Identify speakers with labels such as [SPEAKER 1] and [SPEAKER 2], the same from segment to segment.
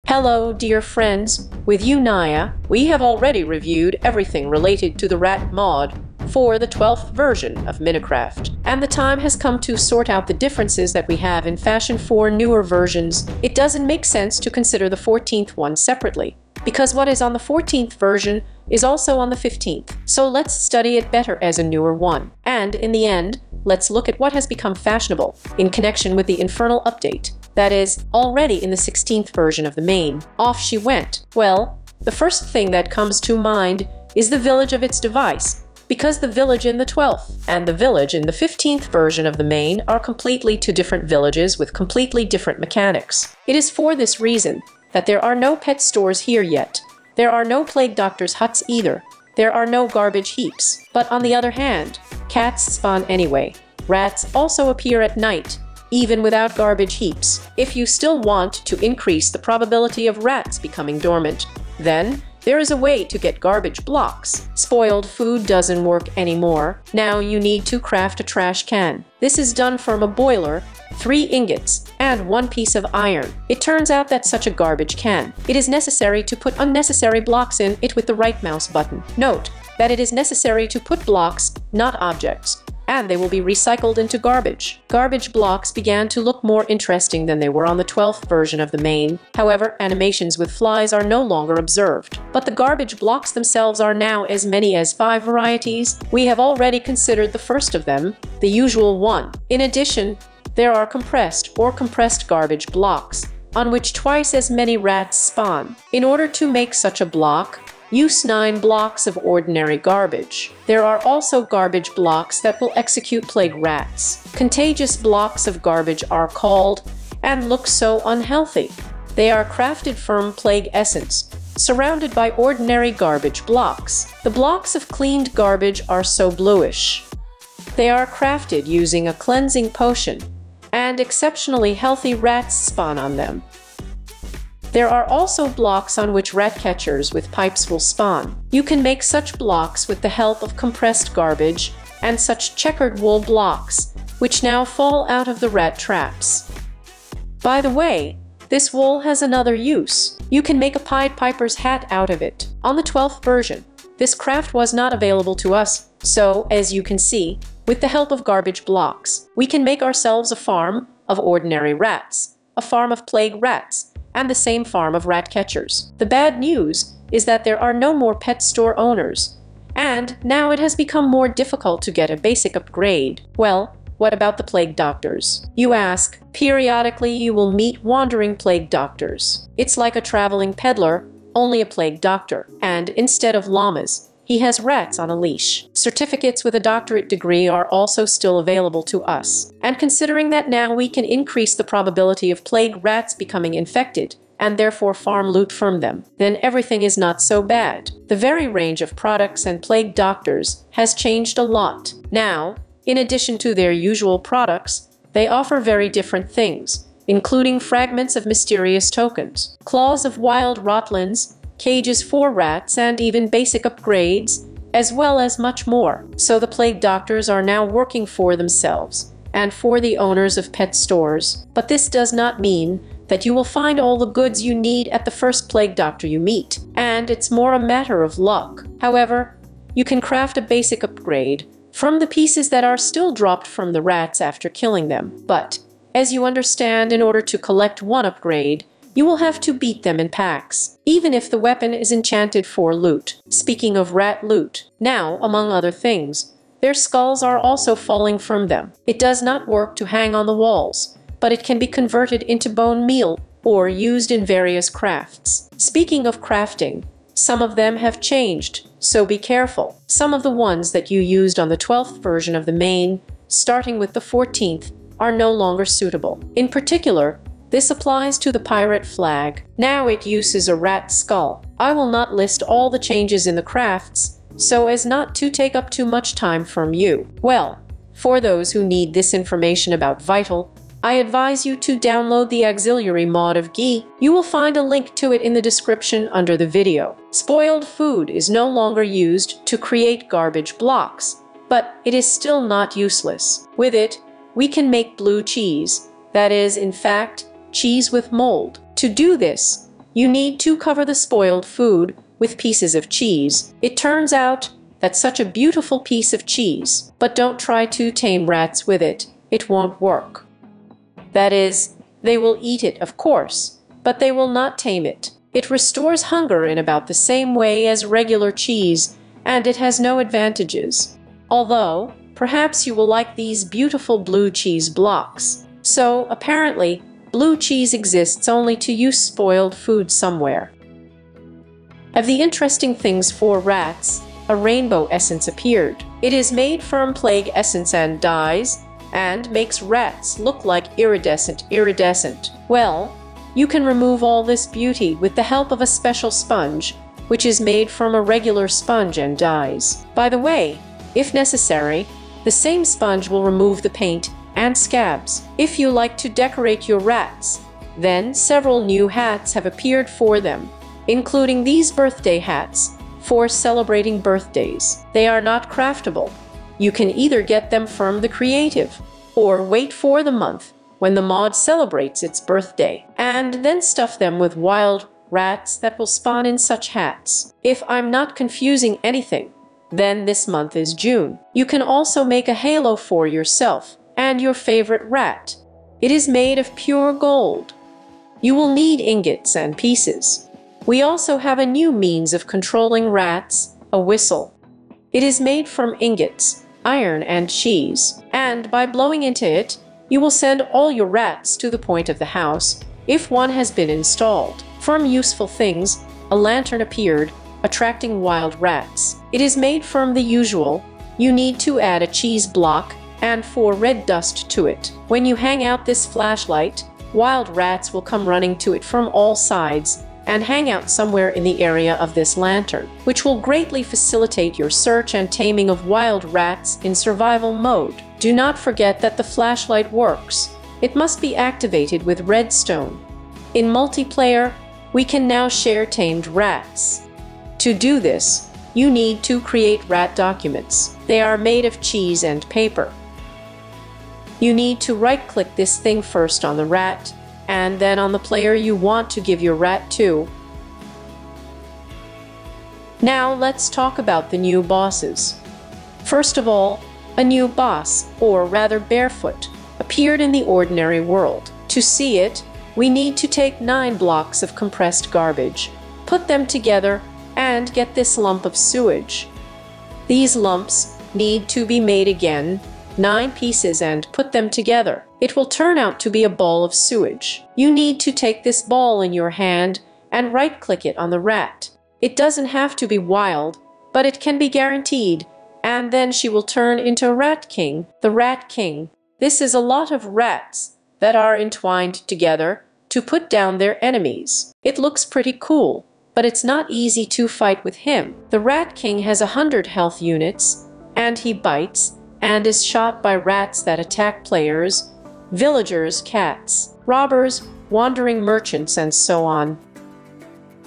[SPEAKER 1] Hello, dear friends. With you, Naya. We have already reviewed everything related to the rat mod for the 12th version of Minecraft, and the time has come to sort out the differences that we have in fashion for newer versions. It doesn't make sense to consider the 14th one separately, because what is on the 14th version is also on the 15th. So let's study it better as a newer one. And in the end, let's look at what has become fashionable in connection with the Infernal update. That is, already in the 16th version of the main. Off she went. Well, the first thing that comes to mind is the village of its device, because the village in the 12th and the village in the 15th version of the main are completely two different villages with completely different mechanics. It is for this reason that there are no pet stores here yet. There are no plague doctors' huts either. There are no garbage heaps. But on the other hand, cats spawn anyway. Rats also appear at night, even without garbage heaps. If you still want to increase the probability of rats becoming dormant, then there is a way to get garbage blocks. Spoiled food doesn't work anymore. Now you need to craft a trash can. This is done from a boiler, 3 ingots, and 1 piece of iron. It turns out that such a garbage can, it is necessary to put unnecessary blocks in it with the right mouse button. Note that it is necessary to put blocks, not objects, and they will be recycled into garbage. Garbage blocks began to look more interesting than they were on the 12th version of the main. However, animations with flies are no longer observed. But the garbage blocks themselves are now as many as 5 varieties. We have already considered the first of them, the usual one. In addition, there are compressed garbage blocks, on which twice as many rats spawn. In order to make such a block, use 9 blocks of ordinary garbage. There are also garbage blocks that will execute plague rats. Contagious blocks of garbage are called and look so unhealthy. They are crafted from plague essence, surrounded by ordinary garbage blocks. The blocks of cleaned garbage are so bluish. They are crafted using a cleansing potion, and exceptionally healthy rats spawn on them. There are also blocks on which rat catchers with pipes will spawn. You can make such blocks with the help of compressed garbage and such checkered wool blocks, which now fall out of the rat traps. By the way, this wool has another use. You can make a Pied Piper's hat out of it. On the 12th version, this craft was not available to us, so, as you can see, with the help of garbage blocks, we can make ourselves a farm of ordinary rats, a farm of plague rats, and the same farm of rat catchers. The bad news is that there are no more pet store owners, and now it has become more difficult to get a basic upgrade. Well, what about the plague doctors? You ask. Periodically you will meet wandering plague doctors. It's like a traveling peddler, only a plague doctor, and instead of llamas, he has rats on a leash. Certificates with a doctorate degree are also still available to us. And considering that now we can increase the probability of plague rats becoming infected, and therefore farm loot from them, then everything is not so bad. The very range of products and plague doctors has changed a lot. Now, in addition to their usual products, they offer very different things, including fragments of mysterious tokens, claws of wild rotlins, cages for rats, and even basic upgrades, as well as much more. So the plague doctors are now working for themselves and for the owners of pet stores. But this does not mean that you will find all the goods you need at the first plague doctor you meet, and it's more a matter of luck. However, you can craft a basic upgrade from the pieces that are still dropped from the rats after killing them. But, as you understand, in order to collect one upgrade, you will have to beat them in packs, even if the weapon is enchanted for loot. Speaking of rat loot, now, among other things, their skulls are also falling from them. It does not work to hang on the walls, but it can be converted into bone meal or used in various crafts. Speaking of crafting, some of them have changed, so be careful. Some of the ones that you used on the 12th version of the main, starting with the 14th, are no longer suitable. In particular, this applies to the pirate flag. Now it uses a rat skull. I will not list all the changes in the crafts, so as not to take up too much time from you. Well, for those who need this information about Vital, I advise you to download the auxiliary mod of Ghee. You will find a link to it in the description under the video. Spoiled food is no longer used to create garbage blocks, but it is still not useless. With it, we can make blue cheese. That is, in fact, cheese with mold. To do this, you need to cover the spoiled food with pieces of cheese. It turns out that's such a beautiful piece of cheese, but don't try to tame rats with it. It won't work. That is, they will eat it, of course, but they will not tame it. It restores hunger in about the same way as regular cheese, and it has no advantages. Although, perhaps you will like these beautiful blue cheese blocks. So, apparently, blue cheese exists only to use spoiled food somewhere. Of the interesting things for rats, a rainbow essence appeared. It is made from plague essence and dyes, and makes rats look like iridescent. Well, you can remove all this beauty with the help of a special sponge, which is made from a regular sponge and dyes. By the way, if necessary, the same sponge will remove the paint and scabs. If you like to decorate your rats, then several new hats have appeared for them, including these birthday hats for celebrating birthdays. They are not craftable. You can either get them from the creative, or wait for the month when the mod celebrates its birthday, and then stuff them with wild rats that will spawn in such hats. If I'm not confusing anything, then this month is June. You can also make a halo for yourself and your favorite rat. It is made of pure gold. You will need ingots and pieces. We also have a new means of controlling rats, a whistle. It is made from ingots, iron and cheese, and by blowing into it, you will send all your rats to the point of the house if one has been installed. From useful things, a lantern appeared, attracting wild rats. It is made from the usual. You need to add a cheese block and 4 red dust to it. When you hang out this flashlight, wild rats will come running to it from all sides and hang out somewhere in the area of this lantern, which will greatly facilitate your search and taming of wild rats in survival mode. Do not forget that the flashlight works. It must be activated with redstone. In multiplayer, we can now share tamed rats. To do this, you need to create rat documents. They are made of cheese and paper. You need to right-click this thing first on the rat, and then on the player you want to give your rat to. Now let's talk about the new bosses. First of all, a new boss, or rather Barefoot, appeared in the ordinary world. To see it, we need to take 9 blocks of compressed garbage, put them together, and get this lump of sewage. These lumps need to be made again, 9 pieces, and put them together. It will turn out to be a ball of sewage. You need to take this ball in your hand and right-click it on the rat. It doesn't have to be wild, but it can be guaranteed, and then she will turn into Rat King, the Rat King. This is a lot of rats that are entwined together to put down their enemies. It looks pretty cool, but it's not easy to fight with him. The Rat King has 100 health units, and he bites and is shot by rats that attack players, villagers, cats, robbers, wandering merchants, and so on.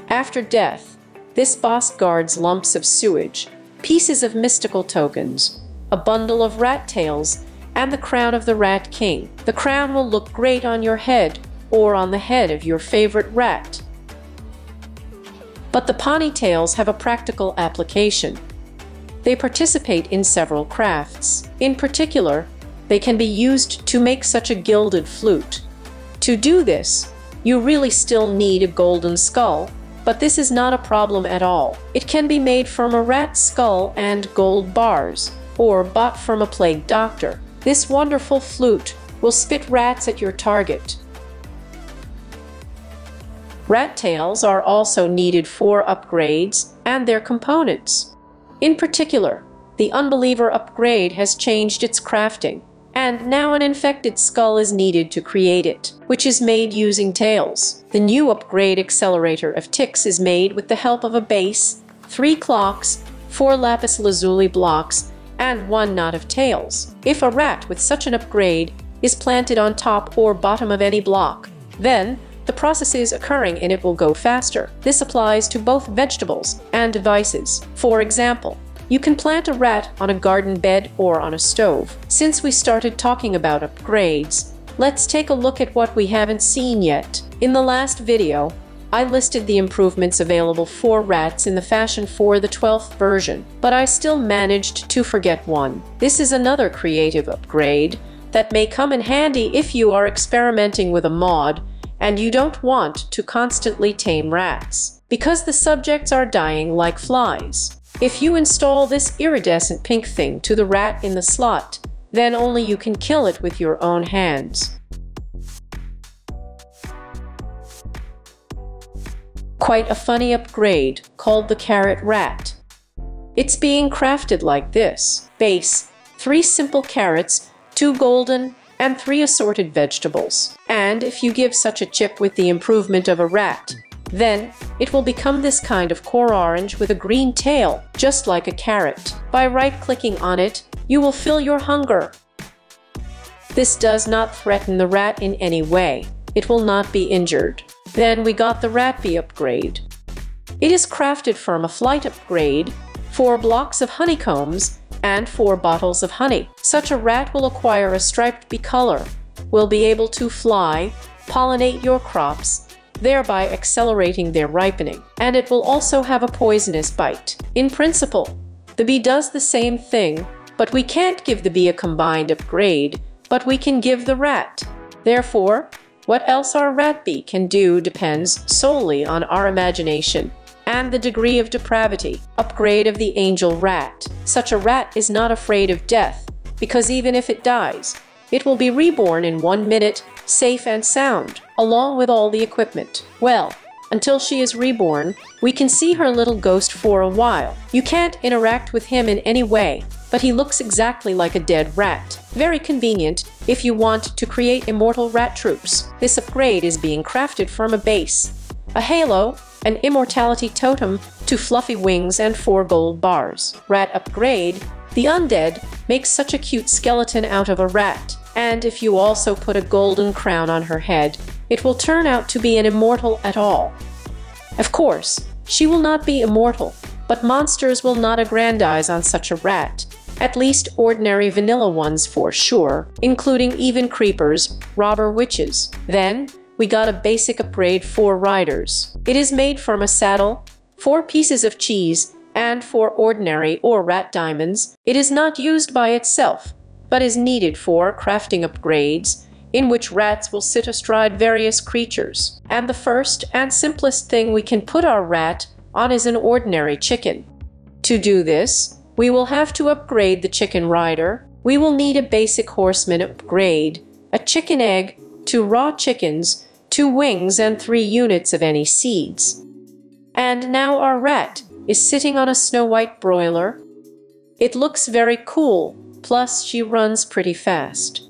[SPEAKER 1] After death, this boss guards lumps of sewage, pieces of mystical tokens, a bundle of rat tails, and the crown of the Rat King. The crown will look great on your head or on the head of your favorite rat. But the ponytails have a practical application. They participate in several crafts. In particular, they can be used to make such a gilded flute. To do this, you really still need a golden skull, but this is not a problem at all. It can be made from a rat skull and gold bars, or bought from a plague doctor. This wonderful flute will spit rats at your target. Rat tails are also needed for upgrades and their components. In particular, the Unbeliever upgrade has changed its crafting, and now an infected skull is needed to create it, which is made using tails. The new upgrade Accelerator of Ticks is made with the help of a base, 3 clocks, 4 lapis lazuli blocks, and 1 knot of tails. If a rat with such an upgrade is planted on top or bottom of any block, then the processes occurring in it will go faster. This applies to both vegetables and devices. For example, you can plant a rat on a garden bed or on a stove. Since we started talking about upgrades, let's take a look at what we haven't seen yet. In the last video, I listed the improvements available for rats in the fashion for the 12th version, but I still managed to forget one. This is another creative upgrade that may come in handy if you are experimenting with a mod and you don't want to constantly tame rats, because the subjects are dying like flies. If you install this iridescent pink thing to the rat in the slot, then only you can kill it with your own hands. Quite a funny upgrade called the Carrot Rat. It's being crafted like this. Base, 3 simple carrots, 2 golden, and 3 assorted vegetables. And if you give such a chip with the improvement of a rat, then it will become this kind of core orange with a green tail, just like a carrot. By right-clicking on it, you will fill your hunger. This does not threaten the rat in any way. It will not be injured. Then we got the Rat Bee upgrade. It is crafted from a flight upgrade, 4 blocks of honeycombs, and 4 bottles of honey. Such a rat will acquire a striped bee color, will be able to fly, pollinate your crops, thereby accelerating their ripening. And it will also have a poisonous bite. In principle, the bee does the same thing, but we can't give the bee a combined upgrade, but we can give the rat. Therefore, what else our rat bee can do depends solely on our imagination and the degree of depravity. Upgrade of the angel rat. Such a rat is not afraid of death, because even if it dies, it will be reborn in 1 minute, safe and sound, along with all the equipment. Well, until she is reborn, we can see her little ghost for a while. You can't interact with him in any way, but he looks exactly like a dead rat. Very convenient if you want to create immortal rat troops. This upgrade is being crafted from a base, a halo, an immortality totem, 2 fluffy wings, and 4 gold bars. Rat upgrade. The undead makes such a cute skeleton out of a rat, and if you also put a golden crown on her head, it will turn out to be an immortal at all. Of course, she will not be immortal, but monsters will not aggrandize on such a rat, at least ordinary vanilla ones for sure, including even creepers, robber witches. Then, we got a basic upgrade for riders. It is made from a saddle, 4 pieces of cheese, and 4 ordinary or rat diamonds. It is not used by itself, but is needed for crafting upgrades, in which rats will sit astride various creatures. And the first and simplest thing we can put our rat on is an ordinary chicken. To do this, we will have to upgrade the chicken rider. We will need a basic horseman upgrade, a chicken egg, 2 raw chickens, 2 wings, and 3 units of any seeds. And now our rat is sitting on a snow-white broiler. It looks very cool, plus she runs pretty fast.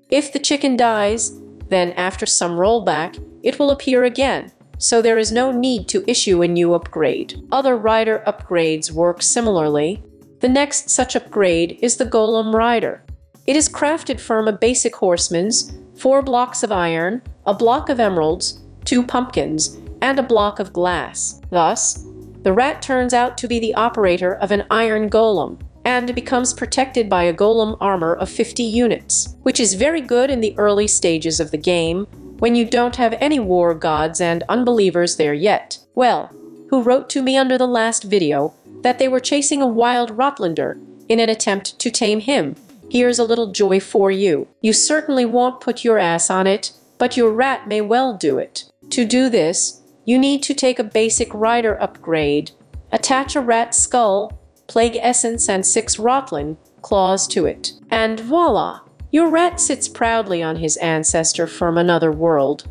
[SPEAKER 1] If the chicken dies, then after some rollback, it will appear again, so there is no need to issue a new upgrade. Other rider upgrades work similarly. The next such upgrade is the Golem Rider. It is crafted from a basic horseman's, 4 blocks of iron, a block of emeralds, 2 pumpkins, and a block of glass. Thus, the rat turns out to be the operator of an iron golem, and becomes protected by a golem armor of 50 units, which is very good in the early stages of the game, when you don't have any war gods and unbelievers there yet. Well, who wrote to me under the last video that they were chasing a wild Rotlander in an attempt to tame him. Here's a little joy for you. You certainly won't put your ass on it, but your rat may well do it. To do this, you need to take a basic rider upgrade, attach a rat skull, plague essence, and 6 Rotlan claws to it. And voila! Your rat sits proudly on his ancestor from another world.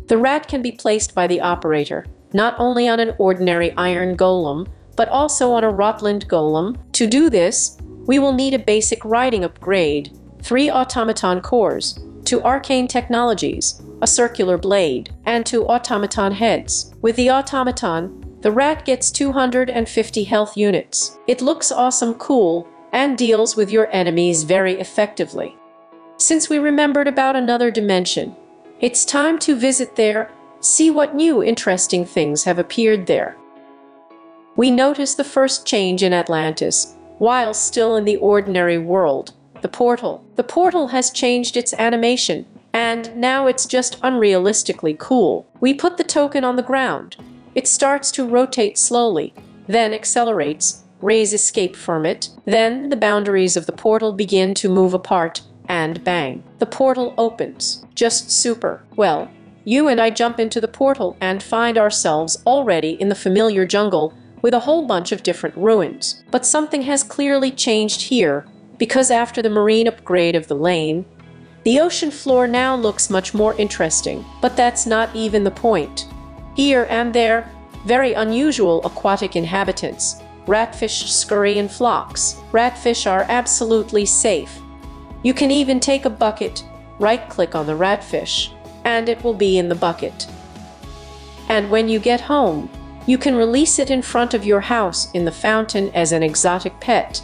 [SPEAKER 1] The rat can be placed by the operator, not only on an ordinary iron golem, but also on a Rotland golem. To do this, we will need a basic riding upgrade, 3 automaton cores, 2 arcane technologies, a circular blade, and 2 automaton heads. With the automaton, the rat gets 250 health units. It looks awesome cool and deals with your enemies very effectively. Since we remembered about another dimension, it's time to visit there, see what new interesting things have appeared there. We notice the first change in Atlantis, while still in the ordinary world, the portal. The portal has changed its animation, And now it's just unrealistically cool. We put the token on the ground. It starts to rotate slowly, then accelerates. Raise escape from it. Then the boundaries of the portal begin to move apart, and bang, the portal opens. Just super. Well, you and I jump into the portal and find ourselves already in the familiar jungle with a whole bunch of different ruins. But something has clearly changed here, because after the marine upgrade of the lane, the ocean floor now looks much more interesting. But that's not even the point. Here and there, very unusual aquatic inhabitants. Ratfish scurry in flocks. Ratfish are absolutely safe. You can even take a bucket, right-click on the ratfish, and it will be in the bucket. And when you get home, you can release it in front of your house in the fountain as an exotic pet.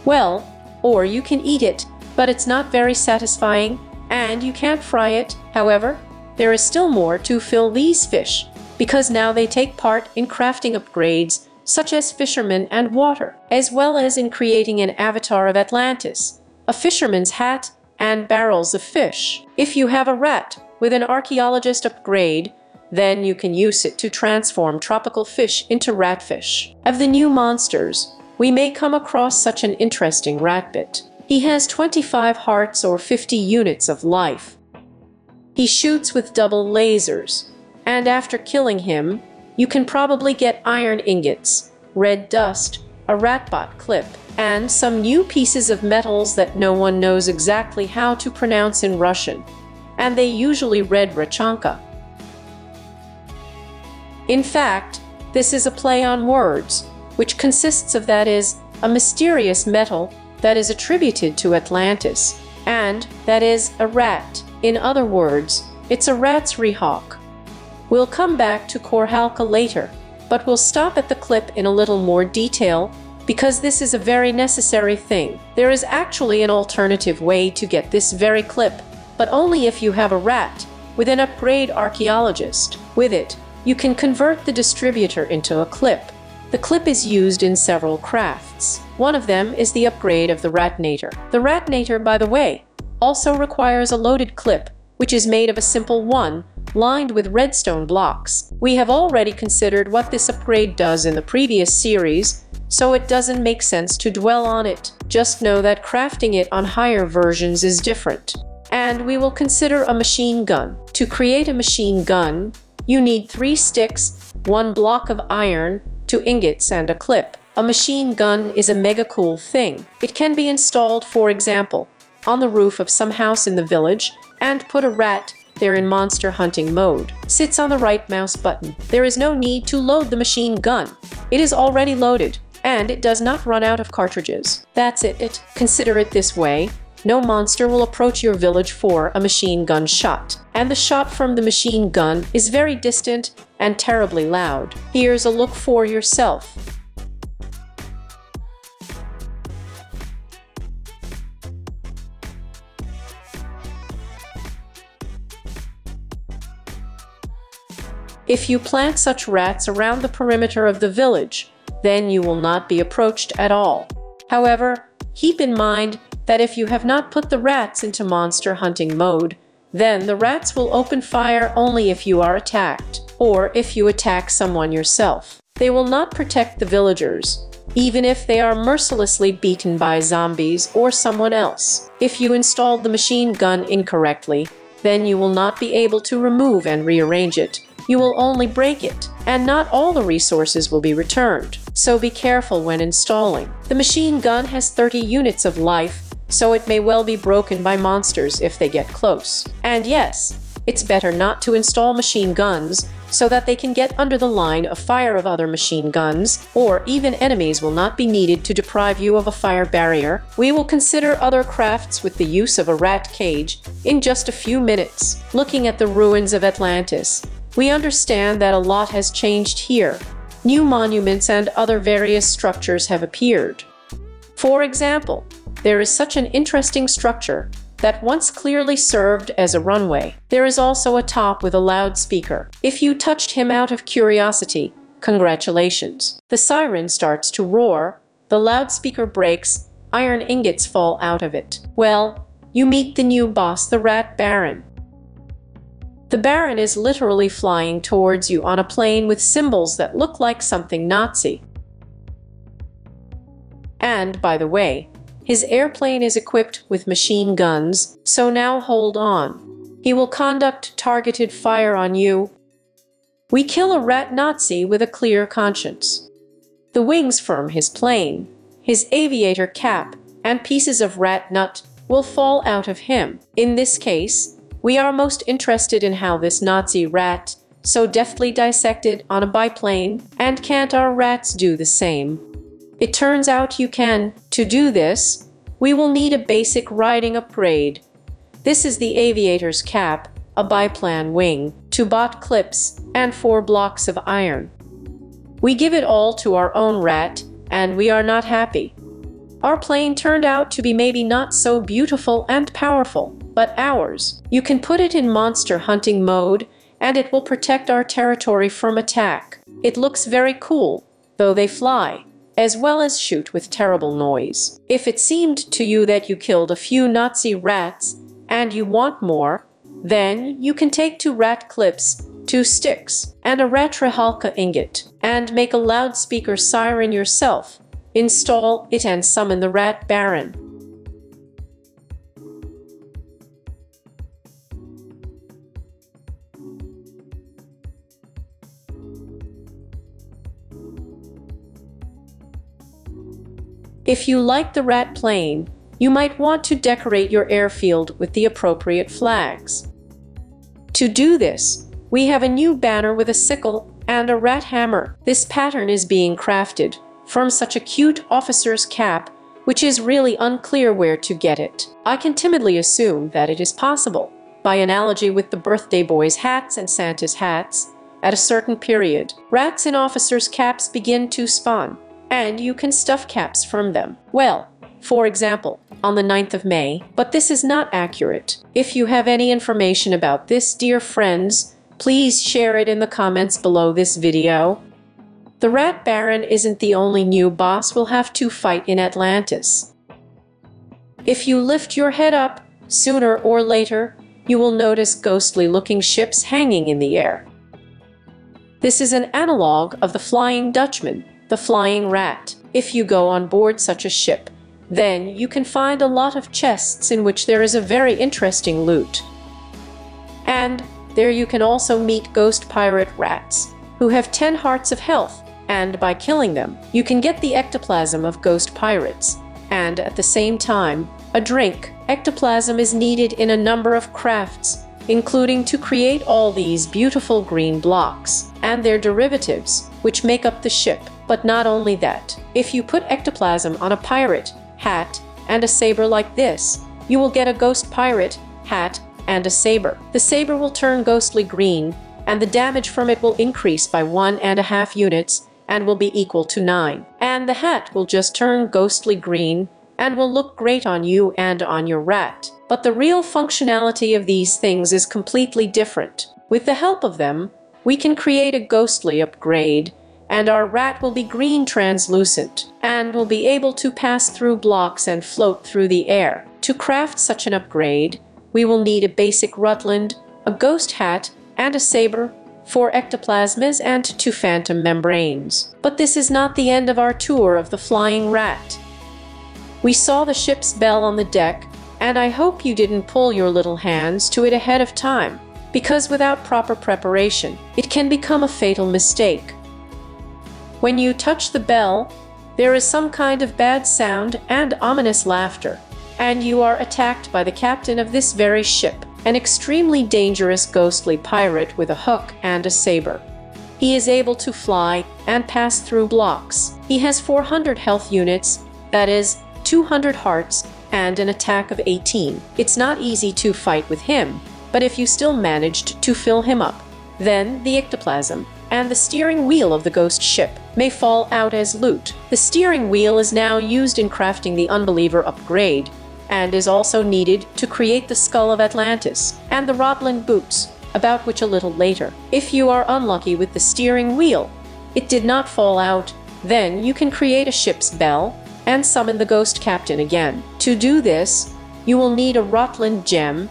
[SPEAKER 1] Well, or you can eat it, but it's not very satisfying, and you can't fry it. However, there is still more to fill these fish, because now they take part in crafting upgrades such as fishermen and water, as well as in creating an avatar of Atlantis, a fisherman's hat, and barrels of fish. If you have a rat with an archaeologist upgrade, then you can use it to transform tropical fish into ratfish. Of the new monsters, we may come across such an interesting ratbit. He has 25 hearts or 50 units of life. He shoots with double lasers, and after killing him, you can probably get iron ingots, red dust, a ratbot clip, and some new pieces of metals that no one knows exactly how to pronounce in Russian, and they usually read Rachanka. In fact, this is a play on words, which consists of that is, a mysterious metal that is attributed to Atlantis, and that is a rat. In other words, it's a rat's rehawk. We'll come back to Korhalka later, but we'll stop at the clip in a little more detail, because this is a very necessary thing. There is actually an alternative way to get this very clip, but only if you have a rat with an upgrade archaeologist. With it, you can convert the distributor into a clip. The clip is used in several crafts. One of them is the upgrade of the Ratnator. The Ratnator, by the way, also requires a loaded clip, which is made of a simple one, lined with redstone blocks. We have already considered what this upgrade does in the previous series, so it doesn't make sense to dwell on it. Just know that crafting it on higher versions is different. And we will consider a machine gun. To create a machine gun, you need 3 sticks, 1 block of iron, 2 ingots, and a clip. A machine gun is a mega cool thing. It can be installed, for example, on the roof of some house in the village, and put a rat there in monster hunting mode. Sits on the right mouse button. There is no need to load the machine gun. It is already loaded, and it does not run out of cartridges. That's it. Consider it this way. No monster will approach your village for a machine gun shot. And the shot from the machine gun is very distant and terribly loud. Here's a look for yourself. If you plant such rats around the perimeter of the village, then you will not be approached at all. However, keep in mind that if you have not put the rats into monster hunting mode, then the rats will open fire only if you are attacked, or if you attack someone yourself. They will not protect the villagers, even if they are mercilessly beaten by zombies or someone else. If you installed the machine gun incorrectly, then you will not be able to remove and rearrange it. You will only break it, and not all the resources will be returned. So be careful when installing. The machine gun has 30 units of life, so it may well be broken by monsters if they get close. And yes, it's better not to install machine guns so that they can get under the line of fire of other machine guns, or even enemies will not be needed to deprive you of a fire barrier. We will consider other crafts with the use of a rat cage in just a few minutes. Looking at the ruins of Atlantis, we understand that a lot has changed here. New monuments and other various structures have appeared. For example, there is such an interesting structure that once clearly served as a runway. There is also a top with a loudspeaker. If you touched him out of curiosity, congratulations. The siren starts to roar, the loudspeaker breaks, iron ingots fall out of it. Well, you meet the new boss, the Rat Baron. The Baron is literally flying towards you on a plane with symbols that look like something Nazi. And, by the way, his airplane is equipped with machine guns, so now hold on. He will conduct targeted fire on you. We kill a rat Nazi with a clear conscience. The wings from his plane, his aviator cap, and pieces of rat nut will fall out of him. In this case, we are most interested in how this Nazi rat so deftly dissected on a biplane, and can't our rats do the same? It turns out you can. To do this, we will need a basic riding upgrade. This is the aviator's cap, a biplane wing, 2 bot clips, and 4 blocks of iron. We give it all to our own rat, and we are not happy. Our plane turned out to be maybe not so beautiful and powerful, but ours. You can put it in monster hunting mode, and it will protect our territory from attack. It looks very cool, though they fly, as well as shoot with terrible noise. If it seemed to you that you killed a few Nazi rats, and you want more, then you can take 2 rat clips, 2 sticks, and a Ratrahalka ingot, and make a loudspeaker siren yourself. Install it and summon the Rat Baron. If you like the rat plane, you might want to decorate your airfield with the appropriate flags. To do this, we have a new banner with a sickle and a rat hammer. This pattern is being crafted from such a cute officer's cap, which is really unclear where to get it. I can timidly assume that it is possible, by analogy with the birthday boys' hats and Santa's hats. At a certain period, rats in officers' caps begin to spawn, and you can stuff caps from them. Well, for example, on the 9th of May, but this is not accurate. If you have any information about this, dear friends, please share it in the comments below this video. The Rat Baron isn't the only new boss we'll have to fight in Atlantis. If you lift your head up, sooner or later, you will notice ghostly-looking ships hanging in the air. This is an analog of the Flying Dutchman, the Flying Rat. If you go on board such a ship, then you can find a lot of chests in which there is a very interesting loot. And there you can also meet ghost pirate rats, who have 10 hearts of health, and by killing them, you can get the ectoplasm of ghost pirates, and at the same time, a drink. Ectoplasm is needed in a number of crafts, including to create all these beautiful green blocks, and their derivatives, which make up the ship. But not only that, if you put ectoplasm on a pirate hat and a saber like this, you will get a ghost pirate hat and a saber. The saber will turn ghostly green, and the damage from it will increase by 1.5 units, and will be equal to 9. And the hat will just turn ghostly green, and will look great on you and on your rat. But the real functionality of these things is completely different. With the help of them, we can create a ghostly upgrade, and our rat will be green translucent, and will be able to pass through blocks and float through the air. To craft such an upgrade, we will need a basic Rutland, a ghost hat, and a saber, 4 ectoplasmas, and 2 phantom membranes. But this is not the end of our tour of the Flying Rat. We saw the ship's bell on the deck, and I hope you didn't pull your little hands to it ahead of time, because without proper preparation, it can become a fatal mistake. When you touch the bell, there is some kind of bad sound and ominous laughter, and you are attacked by the captain of this very ship, an extremely dangerous ghostly pirate with a hook and a saber. He is able to fly and pass through blocks. He has 400 health units, that is, 200 hearts, and an attack of 18. It's not easy to fight with him, but if you still managed to fill him up, then the ectoplasm and the steering wheel of the ghost ship may fall out as loot. The steering wheel is now used in crafting the Unbeliever upgrade, and is also needed to create the Skull of Atlantis and the Rotland boots, about which a little later. If you are unlucky with the steering wheel, it did not fall out, then you can create a ship's bell and summon the ghost captain again. To do this, You will need a Rotland gem,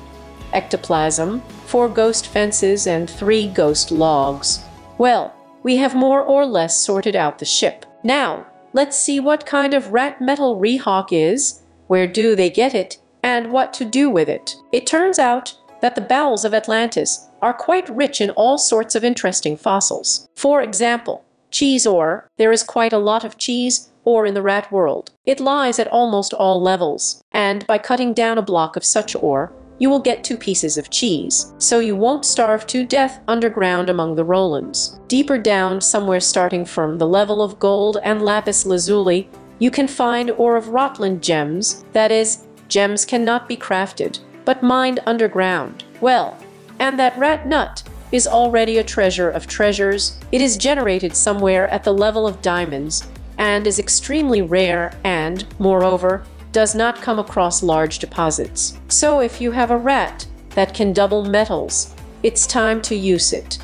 [SPEAKER 1] ectoplasm, 4 ghost fences, and 3 ghost logs. Well, we have more or less sorted out the ship. Now, let's see what kind of rat metal Rehawk is, where do they get it, and what to do with it. It turns out that the bowels of Atlantis are quite rich in all sorts of interesting fossils. For example, cheese ore. There is quite a lot of cheese ore in the rat world. It lies at almost all levels, and by cutting down a block of such ore, you will get 2 pieces of cheese, so you won't starve to death underground among the Rolands. Deeper down, somewhere starting from the level of gold and lapis lazuli, you can find ore of Rotland gems. That is, gems cannot be crafted, but mined underground. Well, and that rat nut is already a treasure of treasures. It is generated somewhere at the level of diamonds, and is extremely rare and, moreover, does not come across large deposits. So if you have a rat that can double metals, it's time to use it.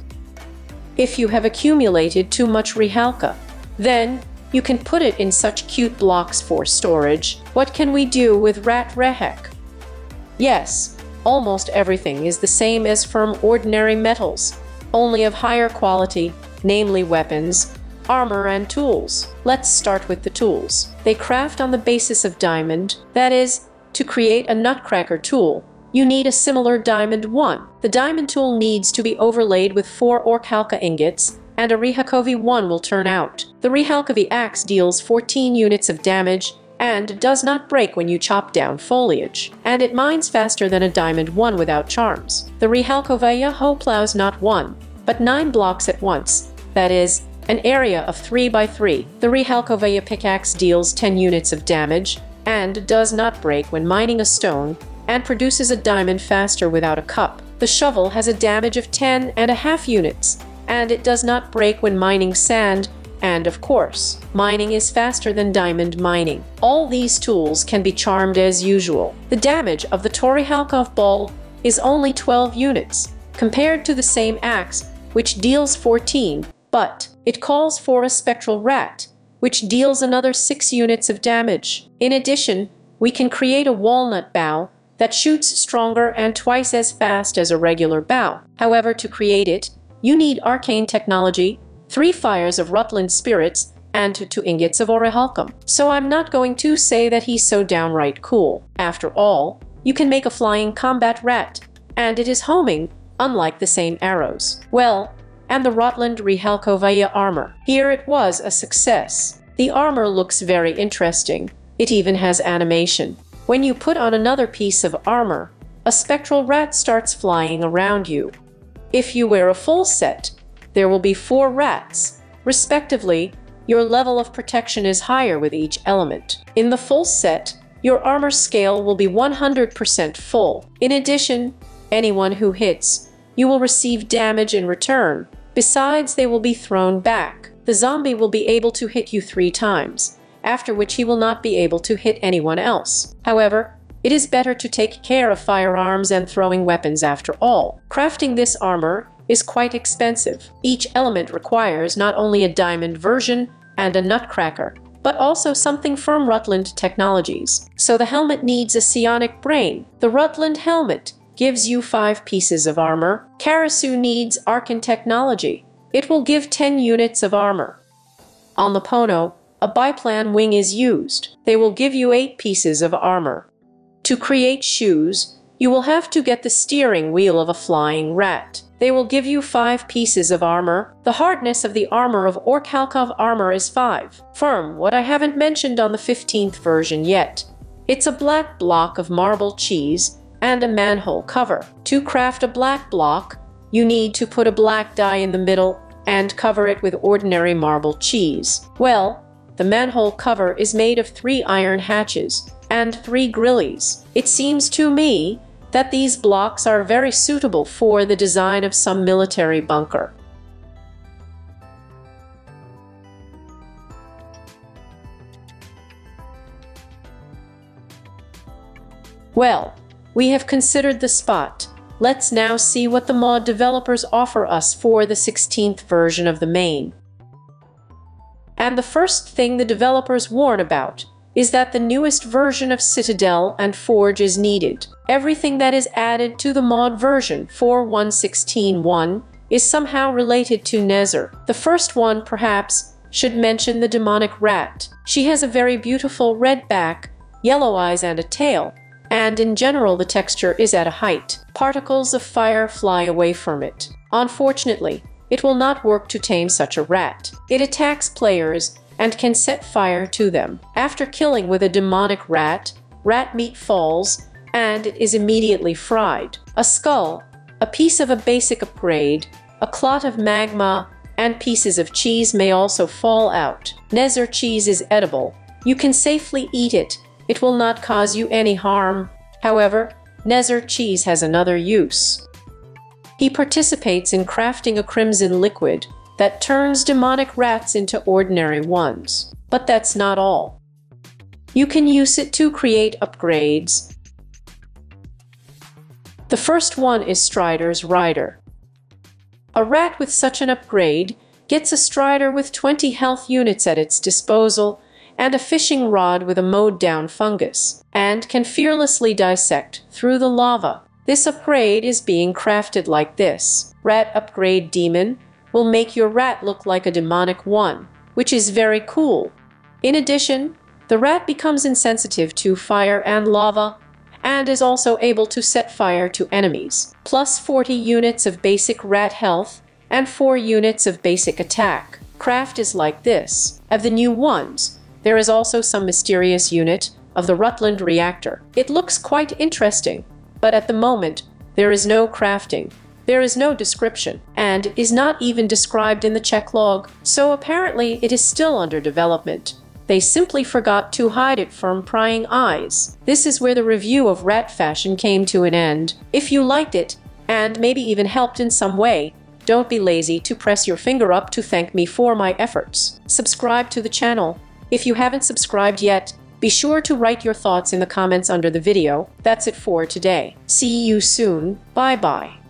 [SPEAKER 1] If you have accumulated too much Rehalka, then you can put it in such cute blocks for storage. What can we do with rat Rehek? Yes, almost everything is the same as from ordinary metals, only of higher quality, namely weapons, armor, and tools. Let's start with the tools. They craft on the basis of diamond. That is, to create a nutcracker tool, you need a similar diamond one. The diamond tool needs to be overlaid with 4 Orchalka ingots, and a Rehakovi one will turn out. The Rehalkovi axe deals 14 units of damage, and does not break when you chop down foliage. And it mines faster than a diamond one without charms. The Rehalkovaya hoe plows not 1, but 9 blocks at once. That is, an area of 3 by 3. The Rehalkovaya pickaxe deals 10 units of damage, and does not break when mining a stone, and produces a diamond faster without a cup. The shovel has a damage of 10.5 units, and it does not break when mining sand, and of course, mining is faster than diamond mining. All these tools can be charmed as usual. The damage of the Torihalkov ball is only 12 units, compared to the same axe, which deals 14, but it calls for a spectral rat, which deals another 6 units of damage. In addition, we can create a walnut bow that shoots stronger and twice as fast as a regular bow. However, to create it, you need arcane technology, 3 fires of Rutland spirits, and 2 ingots of Orichalcum. So I'm not going to say that he's so downright cool. After all, you can make a flying combat rat, and it is homing, unlike the same arrows. Well, and the Rotland Rehalkovaya armor. Here it was a success. The armor looks very interesting. It even has animation. When you put on another piece of armor, a spectral rat starts flying around you. If you wear a full set, there will be 4 rats. Respectively, your level of protection is higher with each element. In the full set, your armor scale will be 100% full. In addition, anyone who hits, you will receive damage in return. Besides, they will be thrown back. The zombie will be able to hit you 3 times, after which he will not be able to hit anyone else. However, it is better to take care of firearms and throwing weapons after all. Crafting this armor is quite expensive. Each element requires not only a diamond version and a nutcracker, but also something from Rutland Technologies. So the helmet needs a psionic brain. The Rutland helmet gives you 5 pieces of armor. Karasu needs arcane technology. It will give 10 units of armor. On the Pono, a biplan wing is used. They will give you 8 pieces of armor. To create shoes, you will have to get the steering wheel of a flying rat. They will give you 5 pieces of armor. The hardness of the armor of Orchalkov armor is 5. Firm, what I haven't mentioned on the 15th version yet. It's a black block of marble cheese and a manhole cover. To craft a black block, you need to put a black die in the middle and cover it with ordinary marble cheese. Well, the manhole cover is made of 3 iron hatches and 3 grillies. It seems to me that these blocks are very suitable for the design of some military bunker. Well, we have considered the spot. Let's now see what the mod developers offer us for the 16th version of the main. And the first thing the developers warn about is that the newest version of Citadel and Forge is needed. Everything that is added to the mod version 4.1.16.1 is somehow related to Nether. The first one, perhaps, should mention the demonic rat. She has a very beautiful red back, yellow eyes and a tail, and in general the texture is at a height. Particles of fire fly away from it. Unfortunately, it will not work to tame such a rat. It attacks players and can set fire to them. After killing with a demonic rat, rat meat falls and it is immediately fried. A skull, a piece of a basic upgrade, a clot of magma, and pieces of cheese may also fall out. Nether cheese is edible. You can safely eat it. It will not cause you any harm. However, Nether cheese has another use. He participates in crafting a crimson liquid that turns demonic rats into ordinary ones. But that's not all. You can use it to create upgrades. The first one is Strider's Rider. A rat with such an upgrade gets a Strider with 20 health units at its disposal and a fishing rod with a mowed-down fungus, and can fearlessly dissect through the lava. This upgrade is being crafted like this. Rat Upgrade Demon will make your rat look like a demonic one, which is very cool. In addition, the rat becomes insensitive to fire and lava, and is also able to set fire to enemies. Plus 40 units of basic rat health and 4 units of basic attack. Craft is like this. Of the new ones, there is also some mysterious unit of the Rutland reactor. It looks quite interesting, but at the moment, there is no crafting, there is no description, and is not even described in the check log, so apparently it is still under development. They simply forgot to hide it from prying eyes. This is where the review of Rat Fashion came to an end. If you liked it, and maybe even helped in some way, don't be lazy to press your finger up to thank me for my efforts. Subscribe to the channel. If you haven't subscribed yet, be sure to write your thoughts in the comments under the video. That's it for today. See you soon. Bye-bye.